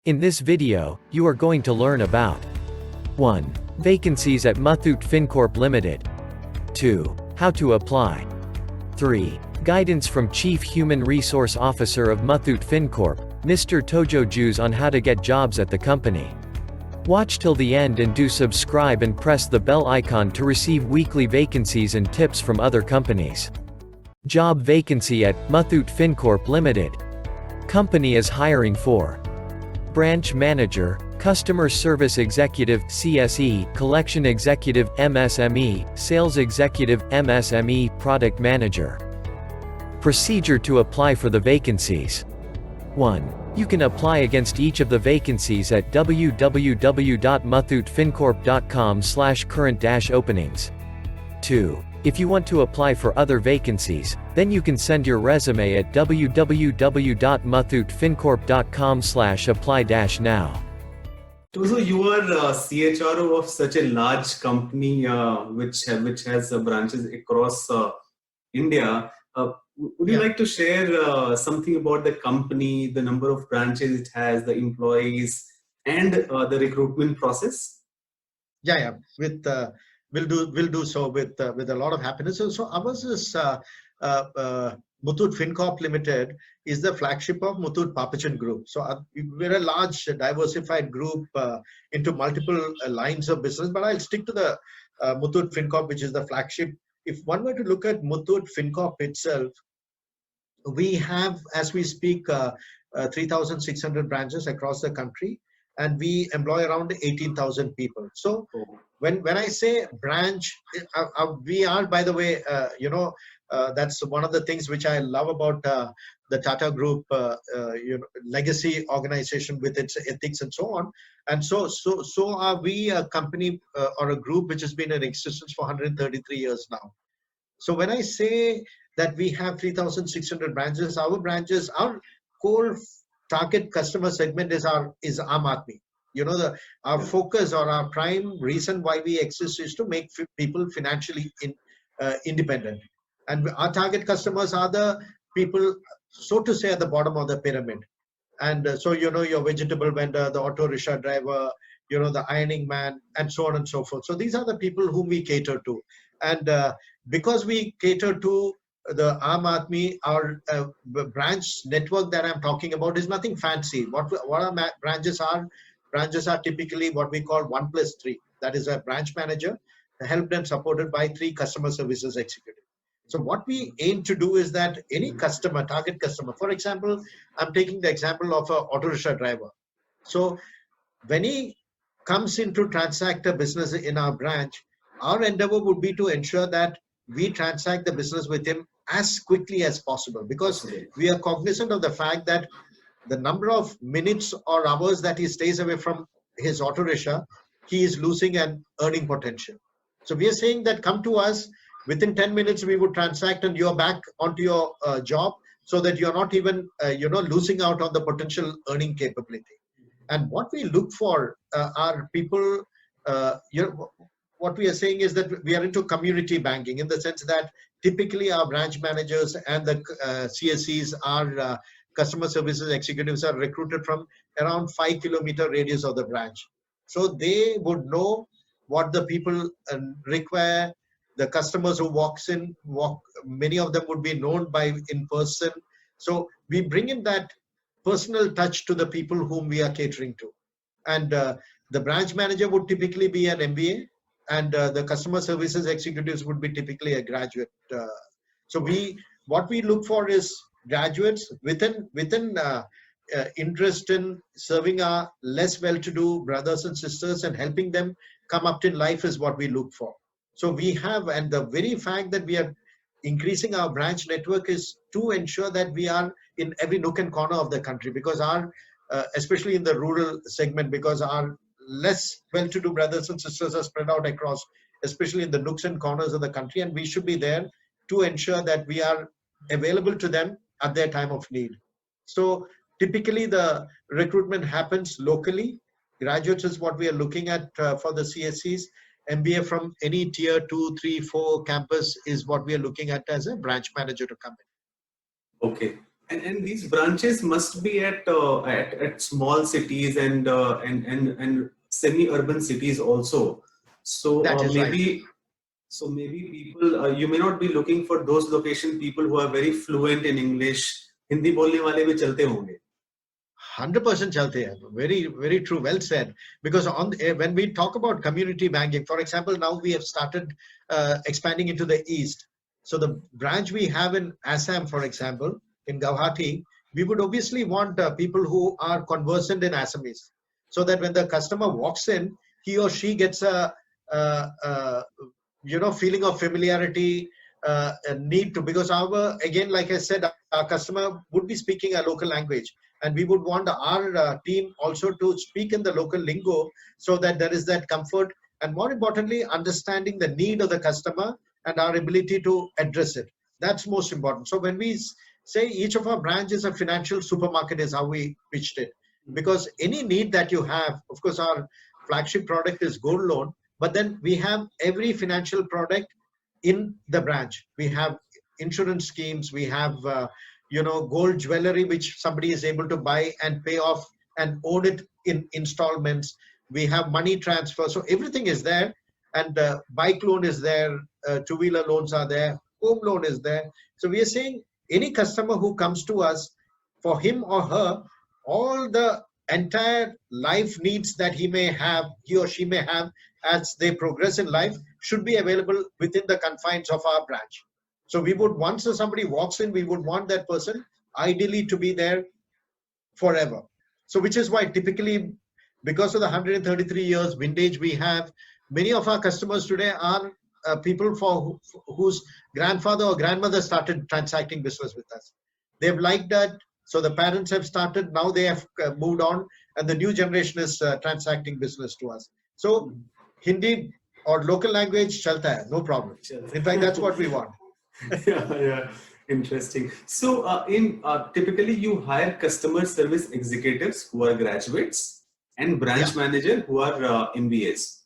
In this video, you are going to learn about 1. Vacancies at Muthoot Fincorp Limited. 2. How to apply. 3. Guidance from Chief Human Resource Officer of Muthoot Fincorp, Mr. Tojo Jose, on how to get jobs at the company. Watch till the end and do subscribe and press the bell icon to receive weekly vacancies and tips from other companies. Job vacancy at Muthoot Fincorp Limited. Company is hiring for Branch Manager, Customer Service Executive (CSE), Collection Executive (MSME), Sales Executive (MSME), Product Manager. Procedure to apply for the vacancies. 1. You can apply against each of the vacancies at www.muthootfincorp.com/current-openings. 2. If you want to apply for other vacancies, then you can send your resume at www.muthootfincorp.com/apply-now. So you are CHRO of such a large company which has branches across India. Would you like to share something about the company, the number of branches it has, the employees, and the recruitment process? Yeah. We'll do so with a lot of happiness. So ours is Muthoot Fincorp Limited is the flagship of Muthoot Papachan Group. So we're a large diversified group into multiple lines of business, but I'll stick to the Muthoot Fincorp, which is the flagship. If one were to look at Muthoot Fincorp itself, we have, as we speak, 3,600 branches across the country, and we employ around 18,000 people. So when I say branch, we are, by the way, that's one of the things which I love about the Tata Group, legacy organization with its ethics and so on. And so are we a company or a group which has been in existence for 133 years now. So when I say that we have 3,600 branches, our core target customer segment is Aam Aadmi. Our focus or our prime reason why we exist is to make people financially independent. And our target customers are the people, so to say, at the bottom of the pyramid. And so, your vegetable vendor, the auto rickshaw driver, the ironing man, and so on and so forth. So these are the people whom we cater to. And because we cater to the Aam Aadmi, our branch network that I'm talking about is nothing fancy. What our branches are typically what we call 1+3. That is a branch manager, helped and supported by 3 customer services executives. So what we aim to do is that any customer, target customer, for example, I'm taking the example of an auto rickshaw driver. So when he comes in to transact a business in our branch, our endeavor would be to ensure that we transact the business with him as quickly as possible, because we are cognizant of the fact that the number of minutes or hours that he stays away from his auto rickshaw, he is losing an earning potential. So we are saying that come to us, within 10 minutes we would transact and you're back onto your job, so that you're not even losing out on the potential earning capability. And what we look for are people, what we are saying is that we are into community banking, in the sense that typically our branch managers and the CSEs, our customer services executives, are recruited from around 5-kilometer radius of the branch. So they would know what the people require. The customers who many of them would be known in person. So we bring in that personal touch to the people whom we are catering to. And the branch manager would typically be an MBA, and the customer services executives would be typically a graduate. So what we look for is graduates within interest in serving our less well-to-do brothers and sisters and helping them come up in life is what we look for. So we have, and the very fact that we are increasing our branch network is to ensure that we are in every nook and corner of the country, because especially in the rural segment, because our less well-to-do brothers and sisters are spread out across, especially in the nooks and corners of the country, and we should be there to ensure that we are available to them at their time of need. So typically the recruitment happens locally. Graduates is what we are looking at for the CSCs. MBA from any tier 2, 3, 4 campus is what we are looking at as a branch manager to come in. Okay. And these branches must be at small cities and semi-urban cities also. So That is right. maybe people, you may not be looking for those location people who are very fluent in English. Hindi बोलने वाले भी चलते होंगे. 100% chalte hai. Very, very true. Well said. Because when we talk about community banking, for example, now we have started expanding into the east. So the branch we have in Assam, for example, in Guwahati, we would obviously want people who are conversant in Assamese, so that when the customer walks in, he or she gets a feeling of familiarity, a need to, because our, again, like I said, our customer would be speaking a local language, and we would want our team also to speak in the local lingo, so that there is that comfort, and more importantly, understanding the need of the customer and our ability to address it. That's most important. So when we say each of our branch is a financial supermarket, is how we pitched it, because any need that you have, of course, our flagship product is gold loan, but then we have every financial product in the branch. We have insurance schemes, we have gold jewelry which somebody is able to buy and pay off and own it in installments. We have money transfer, so everything is there. And bike loan is there, two-wheeler loans are there, home loan is there. So we are saying any customer who comes to us, for him or her, all the entire life needs that he or she may have as they progress in life, should be available within the confines of our branch. So we would, once somebody walks in, we would want that person ideally to be there forever. So which is why typically, because of the 133 years vintage we have, many of our customers today are people whose grandfather or grandmother started transacting business with us. They've liked that, so the parents have started, now they have moved on, and the new generation is transacting business to us. So Hindi or local language, chalta hai, no problem. In fact, that's what we want. Yeah. Interesting. So, typically you hire customer service executives who are graduates and branch manager who are MBAs.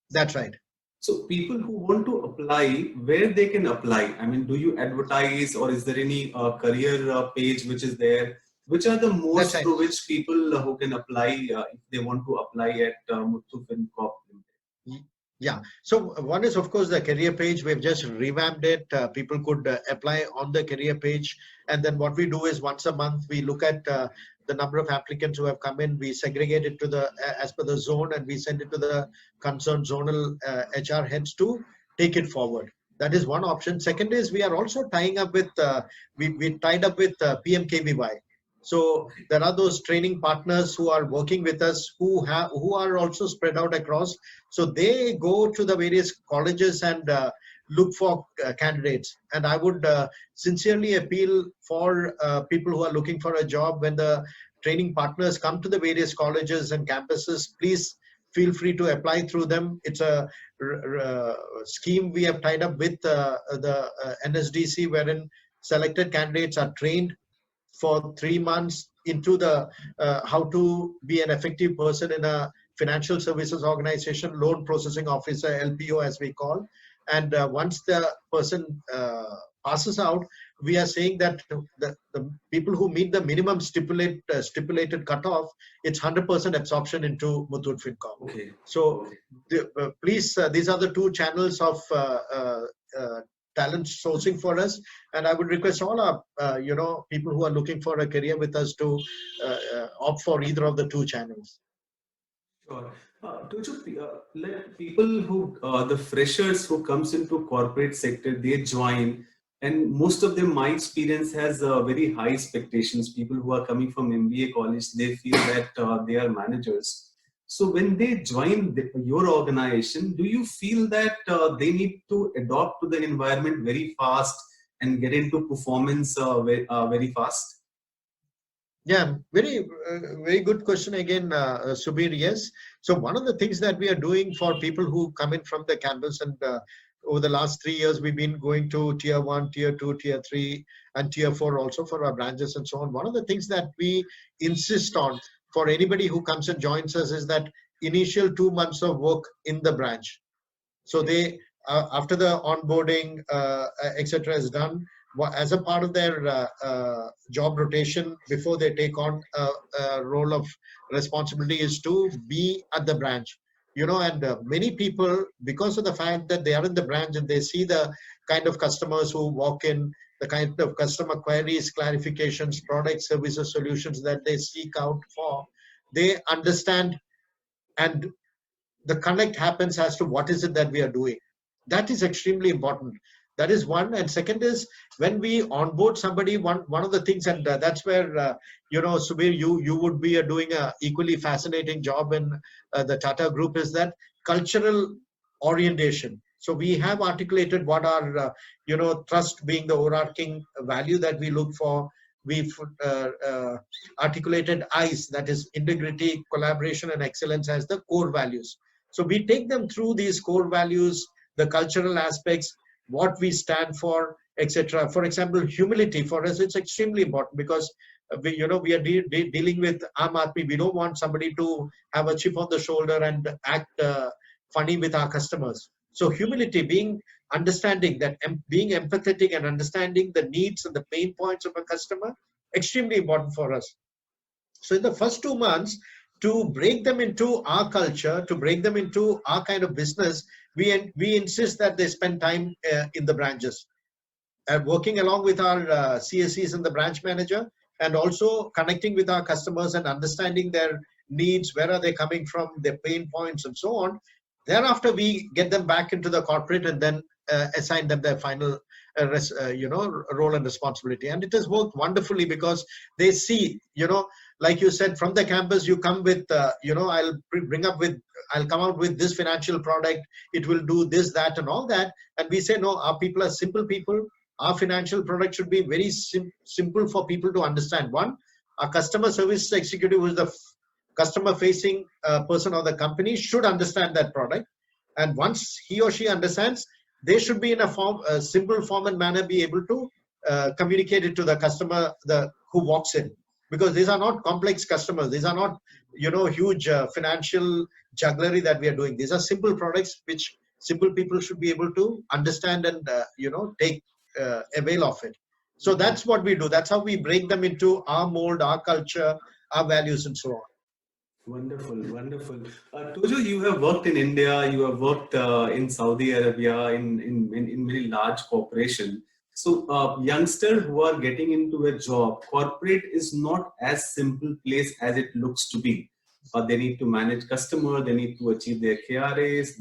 That's right. So, people who want to apply, where they can apply? I mean, do you advertise, or is there any career page which is there? Which are the most Right. through which people who can apply if they want to apply at Muthoot Fincorp Limited? Yeah. So one is, of course, the career page. We've just revamped it. People could apply on the career page. And then what we do is once a month, we look at the number of applicants who have come in. We segregate it to as per the zone, and we send it to the concerned zonal HR heads to take it forward. That is one option. Second is we are also tying up with, we tied up with PMKVY. So there are those training partners who are working with us, who are also spread out across. So they go to the various colleges and look for candidates. And I would sincerely appeal for people who are looking for a job, when the training partners come to the various colleges and campuses, please feel free to apply through them. It's a scheme we have tied up with the NSDC, wherein selected candidates are trained for 3 months into the how to be an effective person in a financial services organization, loan processing officer, LPO as we call. And once the person passes out, we are saying that the people who meet the minimum stipulated cutoff, it's 100% absorption into Muthoot Fincorp. Okay. So please, these are the two channels of talent sourcing for us, and I would request all our people who are looking for a career with us to opt for either of the two channels. Sure. Like people who, the freshers who comes into corporate sector, they join, and most of them, my experience has very high expectations. People who are coming from MBA college, they feel that they are managers. So when they join your organization, do you feel that they need to adopt to the environment very fast and get into performance very fast? Yeah, very good question again, Subir. Yes. So one of the things that we are doing for people who come in from the campus, and over the last 3 years, we've been going to tier 1, tier 2, tier 3, and tier 4 also for our branches and so on. One of the things that we insist on for anybody who comes and joins us is that initial 2 months of work in the branch. So they, after the onboarding, etc. is done, as a part of their job rotation before they take on a role of responsibility is to be at the branch. And many people, because of the fact that they are in the branch and they see the kind of customers who walk in, the kind of customer queries, clarifications, products, services, solutions that they seek out for, they understand, and the connect happens as to what is it that we are doing. That is extremely important. That is one. And second is, when we onboard somebody, one of the things, and that's where Subir, you would be doing a equally fascinating job in the Tata Group, is that cultural orientation. So we have articulated what our trust being the overarching value that we look for. We've articulated ICE, that is integrity, collaboration, and excellence, as the core values. So we take them through these core values, the cultural aspects, what we stand for, etc. For example, humility for us, it's extremely important, because we are dealing with Aam Aadmi. We don't want somebody to have a chip on the shoulder and act funny with our customers. So humility, being understanding that, being empathetic and understanding the needs and the pain points of a customer, extremely important for us. So in the first 2 months, to break them into our culture, to break them into our kind of business, we insist that they spend time in the branches, working along with our CSCs and the branch manager, and also connecting with our customers and understanding their needs, where are they coming from, their pain points, and so on. Thereafter, we get them back into the corporate and then assign them their final role and responsibility. And it has worked wonderfully, because they see, like you said, from the campus, you come with, I'll come out with this financial product. It will do this, that, and all that. And we say, no, our people are simple people. Our financial product should be very simple for people to understand. One, our customer service executive, who is the customer facing person of the company, should understand that product. And once he or she understands, they should be in a simple form and manner, be able to communicate it to the customer who walks in. Because these are not complex customers. These are not, huge financial jugglery that we are doing. These are simple products which simple people should be able to understand and, take avail of it. So that's what we do. That's how we break them into our mold, our culture, our values, and so on. Wonderful, wonderful. Tojo, you have worked in India, you have worked in Saudi Arabia, in many large corporations. So youngsters who are getting into a job, corporate is not as simple place as it looks to be. They need to manage customer, they need to achieve their KRAs,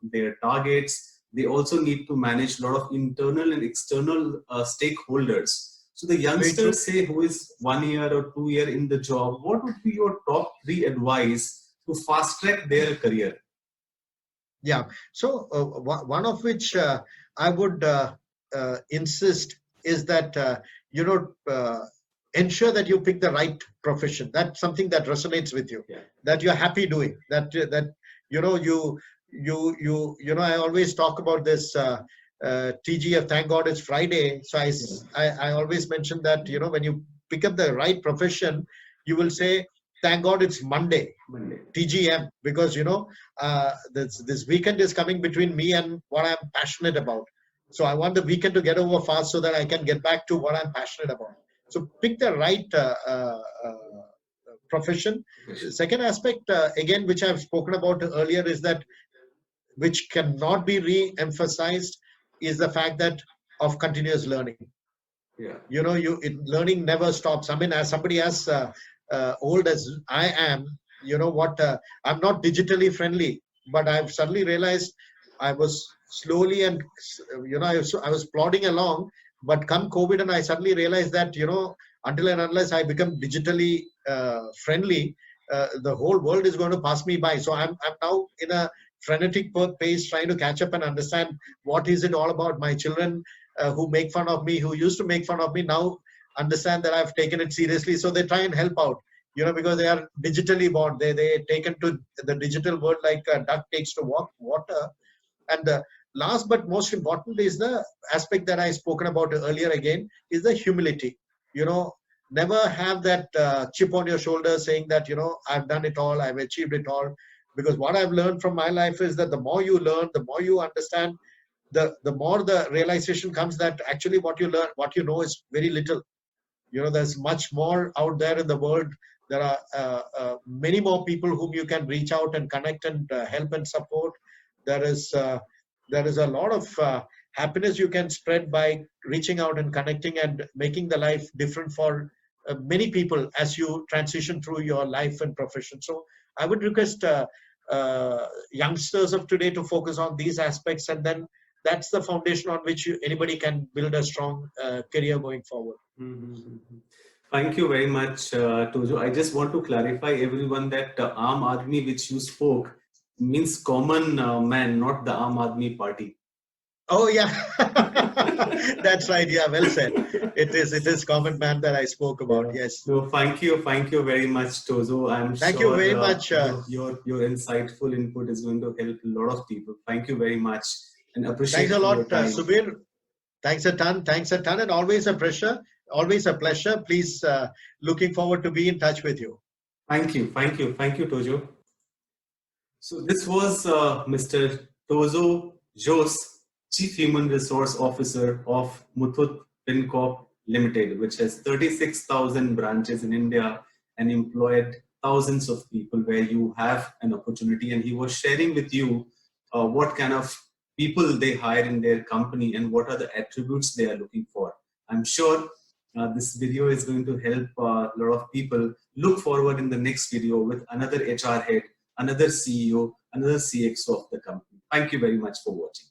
their targets. They also need to manage a lot of internal and external stakeholders. So the youngsters, say, who is 1 year or 2 year in the job, what would be your top 3 advice to fast track their career? Yeah. So one of which I would insist is that, ensure that you pick the right profession. That's something that resonates with you, that you're happy doing, I always talk about this TGF, thank God it's Friday. So I always mention that, when you pick up the right profession, you will say, thank God it's Monday. TGM, because, this weekend is coming between me and what I'm passionate about. So I want the weekend to get over fast so that I can get back to what I'm passionate about. So pick the right profession. Second aspect, again, which I've spoken about earlier, is that, which cannot be re-emphasized, is the fact that of continuous learning. Learning never stops. I mean, as somebody as old as I am, I'm not digitally friendly, but I've suddenly realized I was slowly and, I was plodding along, but come COVID, and I suddenly realized that, until and unless I become digitally friendly, the whole world is going to pass me by. So I'm now in a frenetic pace, trying to catch up and understand what is it all about. My children who make fun of me, who used to make fun of me, now understand that I've taken it seriously. So they try and help out, because they are digitally born. They taken to the digital world like a duck takes to water. And last but most important is the aspect that I spoken about earlier again, is the humility. Never have that chip on your shoulder saying that, I've done it all, I've achieved it all. Because what I've learned from my life is that the more you learn, the more you understand, the more the realization comes that actually what you learn, what you know is very little. There's much more out there in the world. There are many more people whom you can reach out and connect and help and support. There is a lot of happiness you can spread by reaching out and connecting and making the life different for many people as you transition through your life and profession. So I would request youngsters of today to focus on these aspects, and then that's the foundation on which anybody can build a strong career going forward. Mm-hmm. Thank you very much, Tojo. I just want to clarify everyone that Aam Aadmi which you spoke means common man, not the Aam Aadmi party. Oh yeah, that's right. Yeah, well said. It is common man that I spoke about. Yes. So thank you very much, Tojo. I'm Thank sure you very much. your insightful input is going to help a lot of people. Thank you very much, and appreciate. Thanks a lot, your time. Subir. Thanks a ton, and always a pleasure. Always a pleasure. Please, looking forward to be in touch with you. Thank you, Tojo. So this was Mr. Tojo Jose, Chief Human Resource Officer of Muthoot Fincorp Limited, which has 36,000 branches in India and employed thousands of people, where you have an opportunity. And he was sharing with you what kind of people they hire in their company and what are the attributes they are looking for. I'm sure this video is going to help a lot of people. Look forward in the next video with another HR head, another CEO, another CXO of the company. Thank you very much for watching.